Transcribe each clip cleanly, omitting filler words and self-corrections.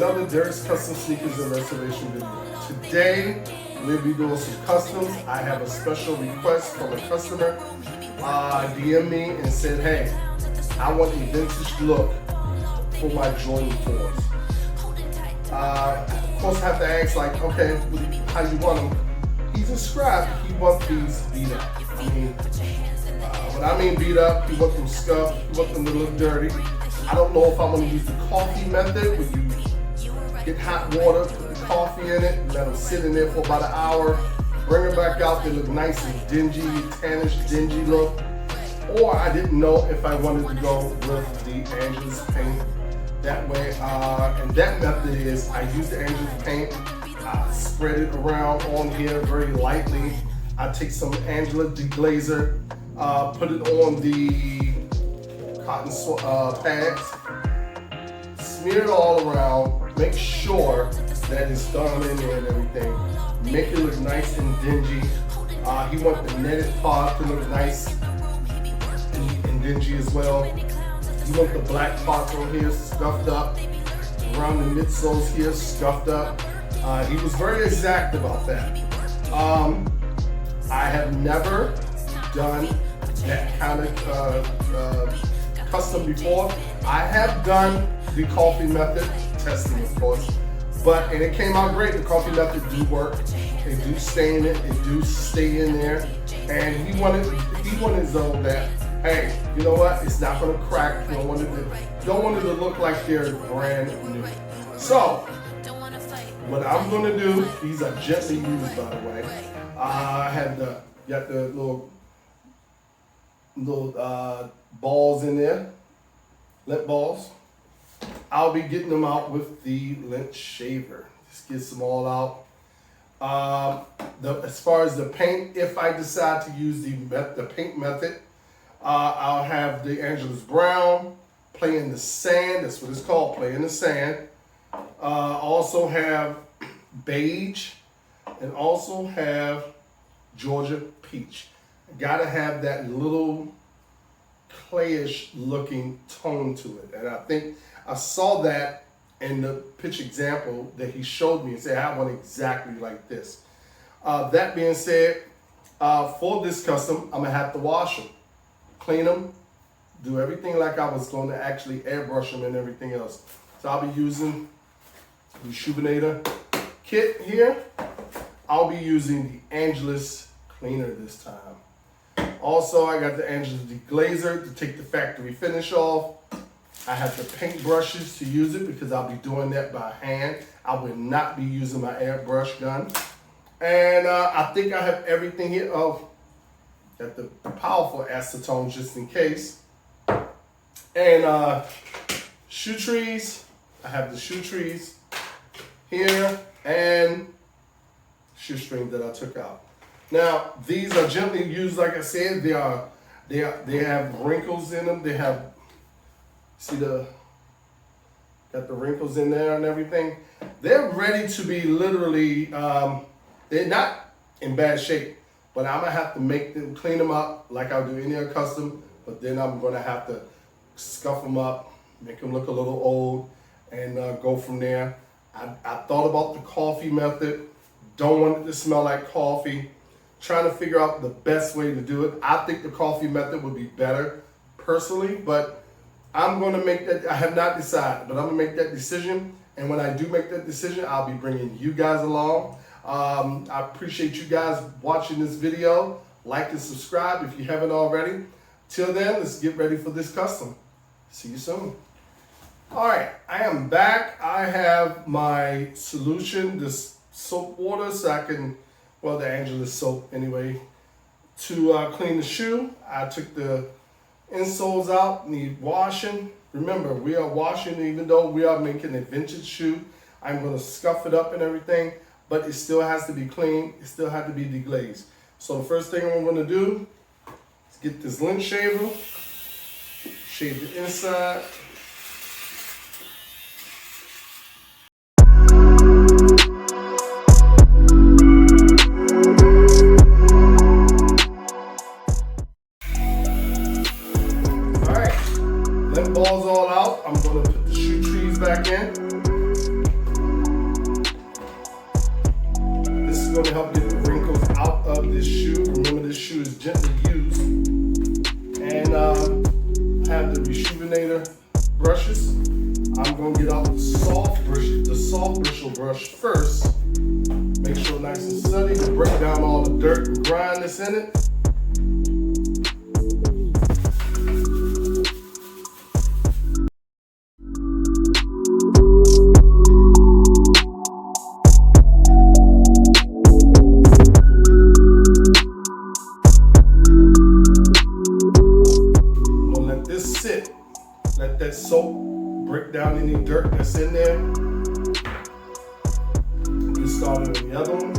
another Derricks Custom Sneakers and Restoration video. Today, we'll be doing some customs. I have a special request from a customer. DM me and said, hey, I want a vintage look for my Jordan 4s. Of course, I have to ask, like, okay, how you want them? He's a scrap. He wants these beat up. I mean, when I mean beat up, he wants them scuffed. He wants them to look dirty. I don't know if I'm going to use the coffee method, where you get hot water, put the coffee in it, let them sit in there for about an hour, bring them back out, they look nice and dingy, tannish, dingy look. Or I didn't know if I wanted to go with the Angelus paint that way. And that method is, I use the Angelus paint, I spread it around on here very lightly. I take some Angelus deglazer, put it on the cotton pads, smear it all around, make sure that it's done in there and everything. Make it look nice and dingy. He wants the netted part to look nice and dingy as well. He wants the black parts on here scuffed up, around the midsoles here scuffed up. He was very exact about that. I have never done that kind of custom before. I have done the coffee method testing, of course, and it came out great. The coffee method do work. It do stay in it. It do stay in there. And he wanted to know that, hey, you know what? It's not going to crack. You don't want it to look like they're brand new. So what I'm going to do, these are gently used, by the way. I have got the little balls in there, lint balls. I'll be getting them out with the lint shaver. Just gets them all out. As far as the paint, if I decide to use the paint method, I'll have the Angelus brown, play in the sand. That's what it's called, play in the sand. Also have beige, and also have Georgia peach. Gotta have that little clayish looking tone to it. And I think I saw that in the pitch example that he showed me and said, I want exactly like this. That being said, for this custom, I'm gonna have to wash them, clean them, do everything like I was going to actually airbrush them and everything else. So I'll be using the Shubinator kit here. I'll be using the Angelus cleaner this time. Also, I got the Angelus deglazer to take the factory finish off. I have the paint brushes to use it because I'll be doing that by hand. I will not be using my airbrush gun. And I think I have everything here. Oh, got the powerful acetone just in case. And shoe trees. I have the shoe trees here and shoestring that I took out. Now, these are gently used, like I said. They have wrinkles in them. They have, see got the wrinkles in there and everything. They're ready to be literally, they're not in bad shape, but I'm gonna have to make them, clean them up like I do any other custom, but then I'm gonna have to scuff them up, make them look a little old, and go from there. I thought about the coffee method. Don't want it to smell like coffee. Trying to figure out the best way to do it. I think the coffee method would be better personally, but I'm going to make that. I have not decided, but I'm going to make that decision. And when I do make that decision, I'll be bringing you guys along. I appreciate you guys watching this video. Like and subscribe if you haven't already. Till then, let's get ready for this custom. See you soon. All right, I am back. I have my solution, this soap water, so I can, well, the Angelus soap anyway, to clean the shoe. I took the insoles out, need washing. Remember, we are washing even though we are making a vintage shoe. I'm gonna scuff it up and everything, but it still has to be clean. It still has to be deglazed. So the first thing I'm gonna do is get this lint shaver, shave the inside. Balls all out. I'm going to put the shoe trees back in. is going to help get the wrinkles out of this shoe. Remember, this shoe is gently used. And I have the Rejuvenator brushes. I'm going to get out the soft bristle brush first. Make sure it's nice and sunny to break down all the dirt and grime that's in it. Let that soap break down any dirt that's in there. Get started on the other one.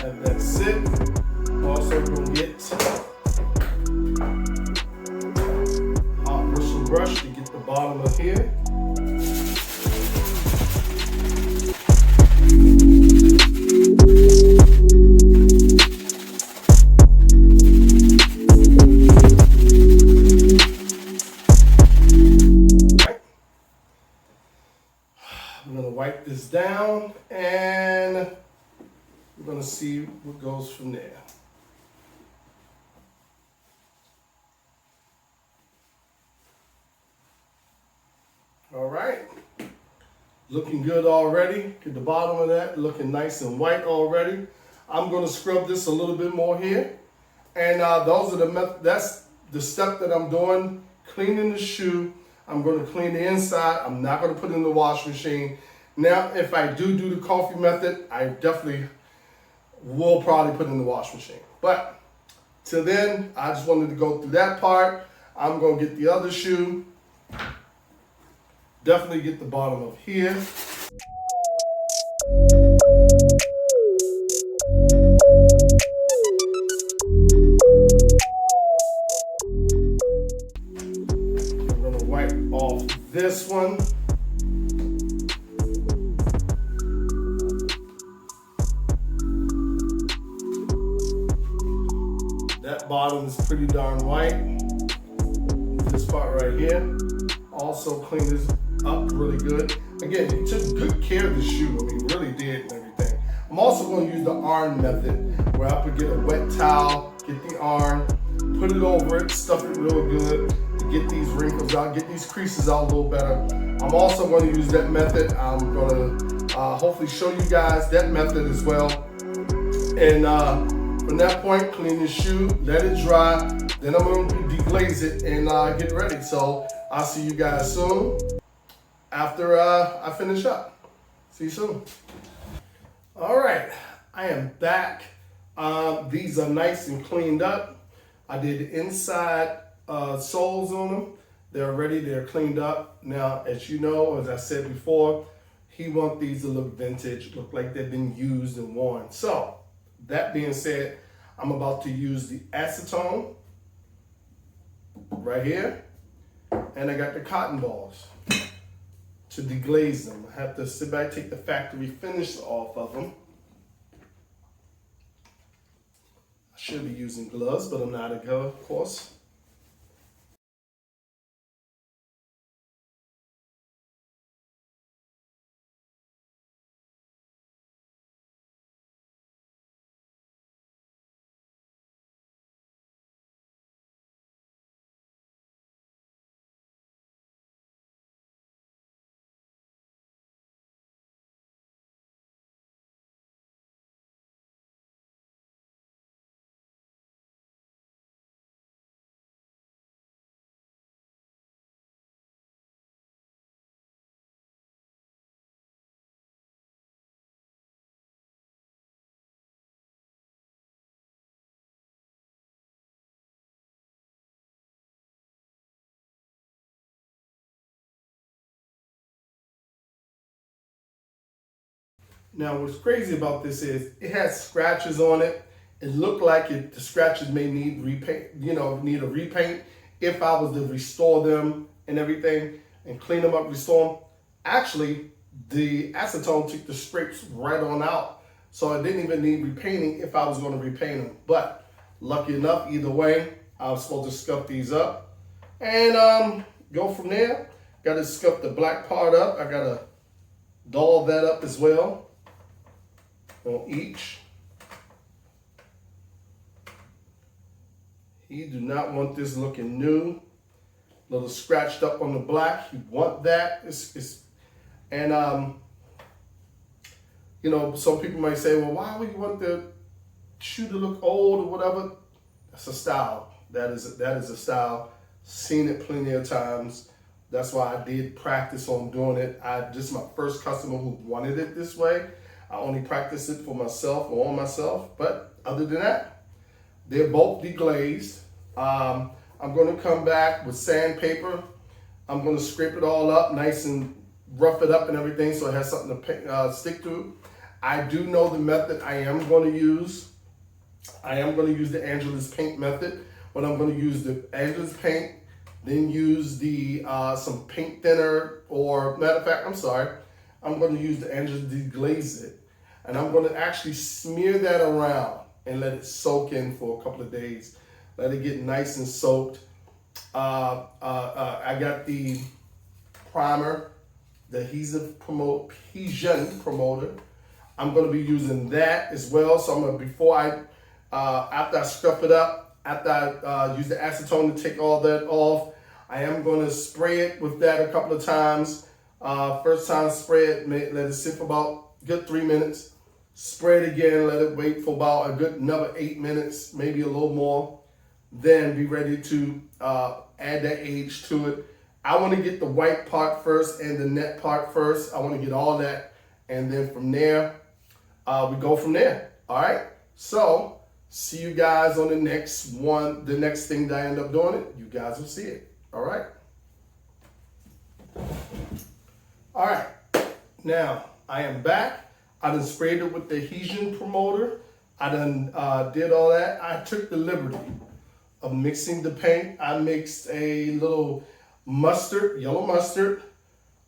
Let that sit. Also gonna get hot bristle brush to get the bottom of here. I'm going to wipe this down and we're going to see what goes from there. All right, looking good already. Get the bottom of that looking nice and white already. I'm going to scrub this a little bit more here. And those are that's the step that I'm doing, cleaning the shoe. I'm going to clean the inside. I'm not going to put it in the washing machine. Now, if I do the coffee method, I definitely will probably put it in the washing machine. But till then, I just wanted to go through that part. I'm going to get the other shoe. Definitely get the bottom of here. Off this one. That bottom is pretty darn white. This part right here. Also clean this up really good. Again, you took good care of the shoe. I mean, really did and everything. I'm also going to use the iron method where I could get a wet towel, get the iron, put it over it, stuff it real good. Get these wrinkles out, get these creases out a little better. I'm also going to use that method. I'm going to hopefully show you guys that method as well. And from that point, clean the shoe, let it dry. Then I'm going to deglaze it and get ready. So I'll see you guys soon after I finish up. See you soon. All right, I am back. These are nice and cleaned up. I did the inside soles on them. They're ready, they're cleaned up. Now, as you know, as I said before, he wants these to look vintage, look like they've been used and worn. So, that being said, I'm about to use the acetone right here, and I got the cotton balls to deglaze them. I have to sit back, take the factory finish off of them. I should be using gloves, but I'm not, of course. Now, what's crazy about this is it has scratches on it. It looked like the scratches may need repaint, need a repaint if I was to restore them and everything and clean them up, restore them. Actually, the acetone took the scrapes right on out. So I didn't even need repainting if I was going to repaint them. But lucky enough, either way, I was supposed to scuff these up and go from there. Got to scuff the black part up. I got to doll that up as well on each. You do not want this looking new, a little scratched up on the black. You want that. And you know, some people might say, well, why would you want the shoe to look old or whatever? That's a style. That is a style. Seen it plenty of times. That's why I did practice on doing it. This is my first customer who wanted it this way. I only practiced it for myself or on myself. But other than that, they're both deglazed. I'm going to come back with sandpaper. I'm going to scrape it all up nice and rough it up and everything so it has something to stick to. I do know the method I am going to use. I am going to use the Angelus paint method. But I'm going to use the Angelus paint, then use the some paint thinner, or matter of fact, I'm sorry, I'm going to use the Angelus deglaze it. And I'm going to actually smear that around and let it soak in for a couple of days. Let it get nice and soaked. I got the primer, the adhesion promoter. I'm going to be using that as well. So I'm going to, after I scrub it up, after I use the acetone to take all that off, I am going to spray it with that a couple of times. First time spray it, let it sit for about a good 3 minutes. Spray it again, let it wait for about a good another 8 minutes, maybe a little more. Then be ready to add that age to it. I want to get the white part first and the net part first. I want to get all that. And then from there, we go from there. All right. So see you guys on the next one. The next thing that I end up doing it, you guys will see it. All right. All right. Now I am back. I done sprayed it with the adhesion promoter. I done did all that. I took the liberty of mixing the paint. I mixed a little mustard, yellow mustard.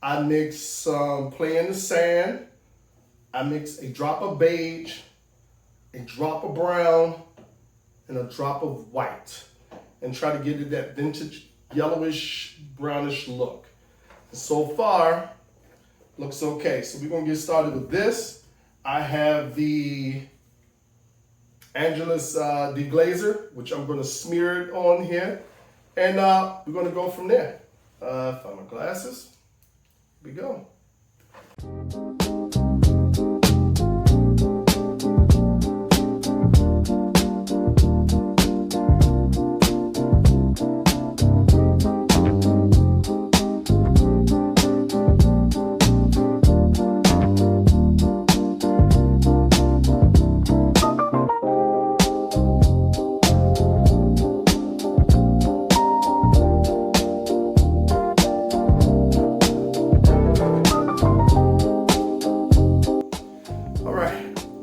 I mixed some Play in the Sand. I mixed a drop of beige, a drop of brown, and a drop of white, and try to get it that vintage yellowish brownish look. And so far, looks okay. So we're gonna get started with this. I have the Angelus deglazer, which I'm gonna smear it on here, and we're gonna go from there. Find my glasses. Here we go.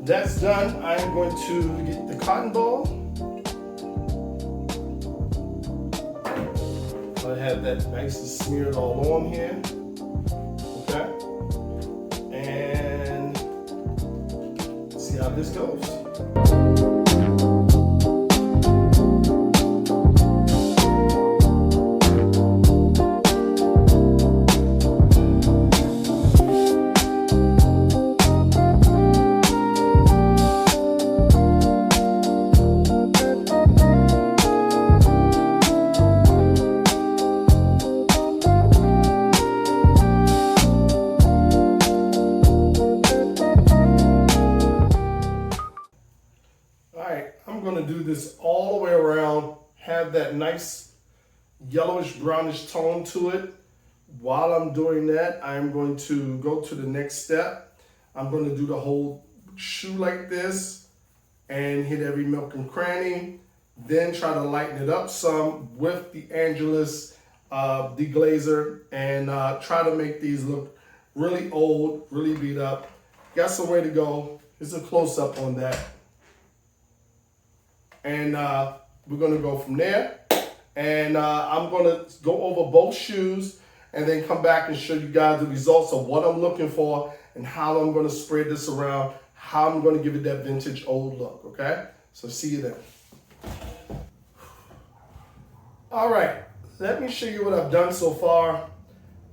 That's done. I'm going to get the cotton ball. I have that nice and smeared all on here. Okay. And see how this goes. Do this all the way around, have that nice yellowish brownish tone to it. While I'm doing that, I'm going to go to the next step. I'm going to do the whole shoe like this and hit every nook and cranny, then try to lighten it up some with the Angelus deglazer, and try to make these look really old, really beat up. Got some way to go. Here's a close-up on that. And we're gonna go from there. And I'm gonna go over both shoes and then come back and show you guys the results of what I'm looking for and how I'm gonna spread this around, how I'm gonna give it that vintage old look, okay? So see you then. All right, let me show you what I've done so far.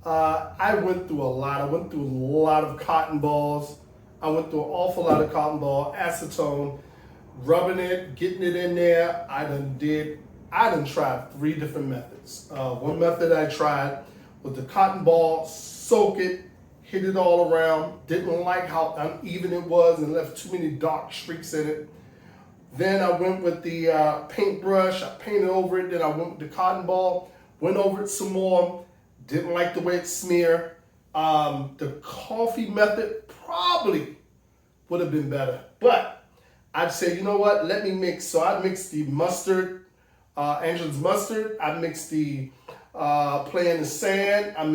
I went through a lot. I went through a lot of cotton balls. I went through an awful lot of cotton ball, acetone, rubbing it, getting it in there. I done tried 3 different methods. One method I tried with the cotton ball, soak it, hit it all around. Didn't like how uneven it was and left too many dark streaks in it. Then I went with the paintbrush. I painted over it. Then I went with the cotton ball, went over it some more. Didn't like the way it smeared. The coffee method probably would have been better, but I'd say, you know what? Let me mix. So I mixed the mustard, Angel's mustard. I mixed the play in the sand. I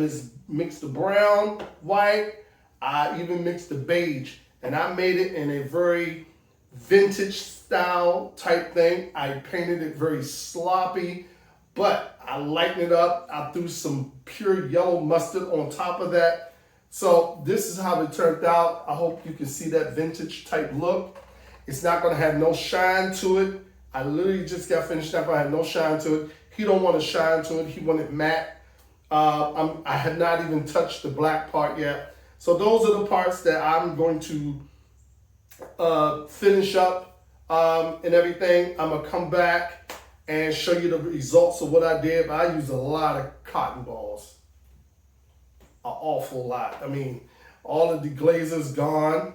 mixed the brown, white. I even mixed the beige, and I made it in a very vintage style type thing. I painted it very sloppy, but I lightened it up. I threw some pure yellow mustard on top of that. So this is how it turned out. I hope you can see that vintage type look. It's not gonna have no shine to it. I literally just got finished up. I had no shine to it. He don't want a shine to it. He wanted matte. I have not even touched the black part yet. So those are the parts that I'm going to finish up and everything. I'm gonna come back and show you the results of what I did. But I used a lot of cotton balls, an awful lot. I mean, all of the glazer's gone.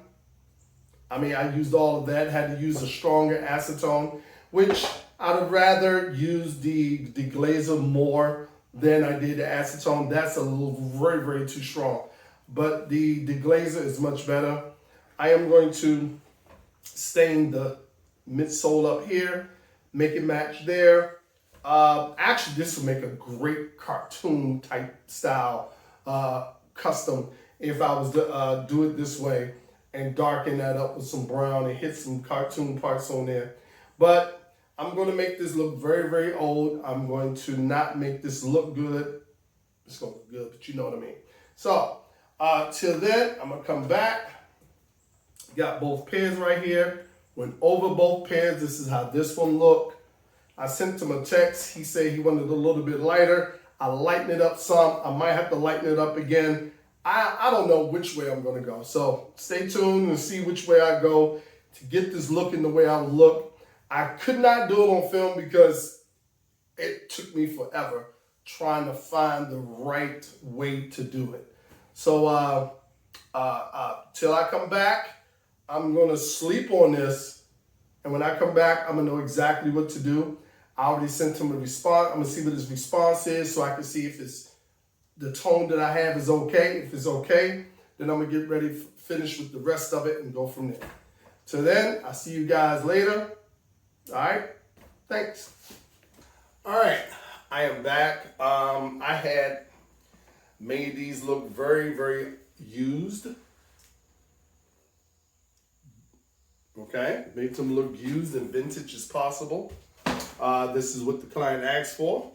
I mean, I used all of that. Had to use a stronger acetone, which I'd have rather use the glazer more than I did the acetone. That's a little very, very too strong. But the glazer is much better. I am going to stain the midsole up here, make it match there. Actually, this would make a great cartoon type style custom if I was to do it this way and darken that up with some brown and hit some cartoon parts on there. But I'm going to make this look very, very old. I'm going to not make this look good. It's going to look good, but you know what I mean. So till then, I'm going to come back. Got both pairs right here. Went over both pairs. This is how this one looked. I sent him a text. He said he wanted a little bit lighter. I lightened it up some. I might have to lighten it up again. I don't know which way I'm going to go. So stay tuned and see which way I go to get this looking the way I look. I could not do it on film because it took me forever trying to find the right way to do it. So till I come back, I'm going to sleep on this. And when I come back, I'm going to know exactly what to do. I already sent him a response. I'm going to see what his response is so I can see if it's the tone that I have is okay. If it's okay, then I'm going to get ready to finish with the rest of it and go from there. Till then, I'll see you guys later. All right. Thanks. All right. I am back. I had made these look very, very used. Okay. Made them look used and vintage as possible. This is what the client asked for.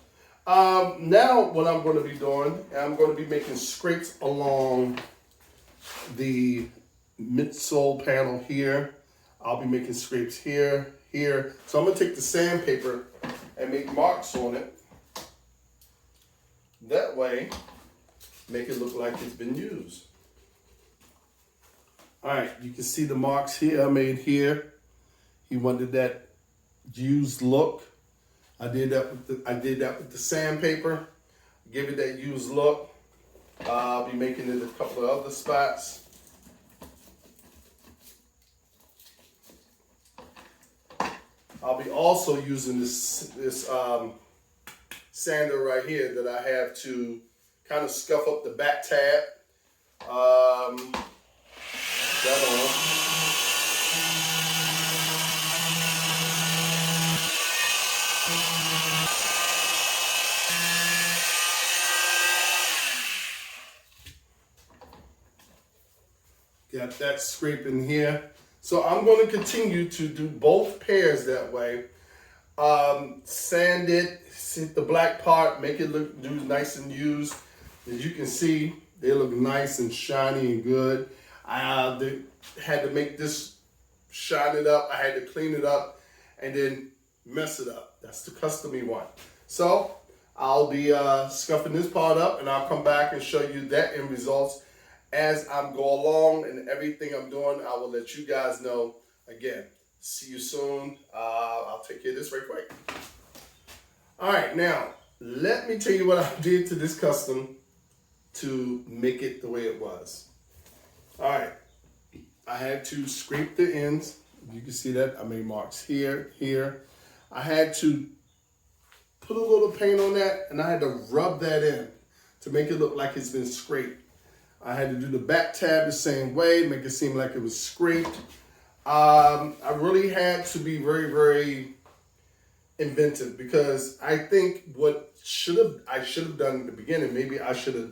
Now what I'm going to be doing, I'm going to be making scrapes along the midsole panel here. I'll be making scrapes here, here. So I'm going to take the sandpaper and make marks on it. That way, make it look like it's been used. All right, you can see the marks here I made here. He wanted that used look. I did that with the sandpaper. Give it that used look. I'll be making it a couple of other spots. I'll be also using this sander right here that I have to kind of scuff up the back tab. That on. Got that scraping here. So I'm going to continue to do both pairs that way. Sand it, hit the black part, make it look nice and used. As you can see, they look nice and shiny and good. I had to make this shine it up. I had to clean it up and then mess it up. That's the custom one. So I'll be scuffing this part up, and I'll come back and show you that end results as I go along, and everything I'm doing, I will let you guys know. Again, see you soon. I'll take care of this right quick. All right, now, let me tell you what I did to this custom to make it the way it was. All right, I had to scrape the ends. You can see that I made marks here, here. I had to put a little paint on that, and I had to rub that in to make it look like it's been scraped. I had to do the back tab the same way, make it seem like it was scraped. I really had to be very, very inventive, because I think what I should have done in the beginning, maybe I should have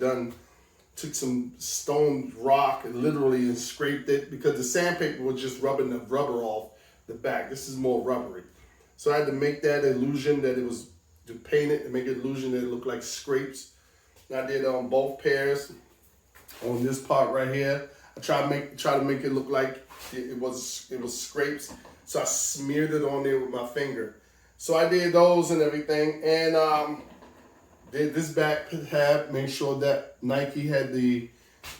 took some stone rock and literally scraped it, because the sandpaper was just rubbing the rubber off the back. This is more rubbery. So I had to make that illusion that it was, to paint it and make it illusion that it looked like scrapes. And I did it on both pairs. On this part right here, I try to make it look like it was scrapes. So I smeared it on there with my finger. So I did those and everything, and did this back tab, made sure that Nike had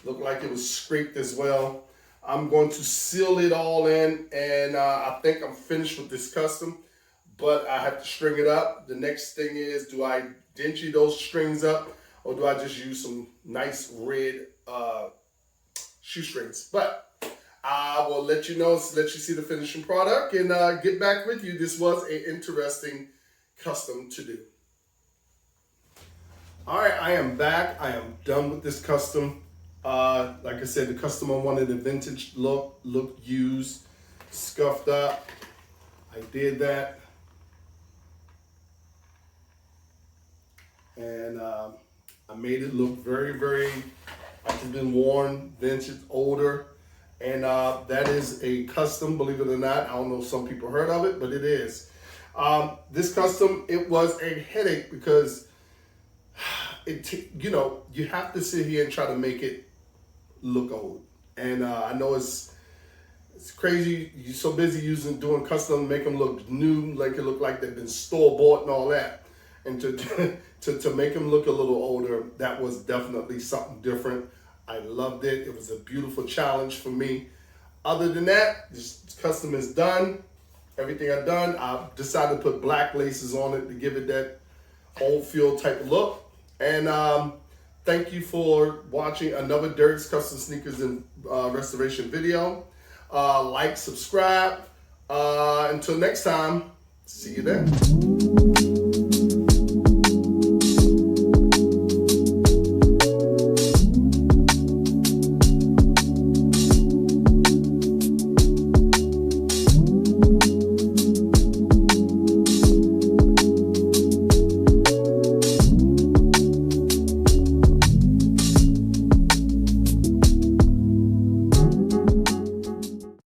looked like it was scraped as well. I'm going to seal it all in, and I think I'm finished with this custom, but I have to string it up. The next thing is, do I dingy those strings up, or do I just use some nice red shoestrings? But I will let you know, let you see the finishing product, and get back with you. This was an interesting custom to do. All right, I am back. I am done with this custom. Like I said, the customer wanted a vintage look used, scuffed up. I did that. And I made it look very, very like it's been worn, vintage, older. And that is a custom, believe it or not. I don't know if some people heard of it, but it is. This custom, it was a headache, because you have to sit here and try to make it look old. And I know it's crazy. You're so busy doing custom, make them look new, like it look like they've been store-bought and all that. And to make them look a little older, that was definitely something different. I loved it. It was a beautiful challenge for me. Other than that, this custom is done. Everything I've done, I decided to put black laces on it to give it that old feel type of look. And thank you for watching another Derricks Custom Sneakers and Restoration video. Like, subscribe. Until next time, see you then.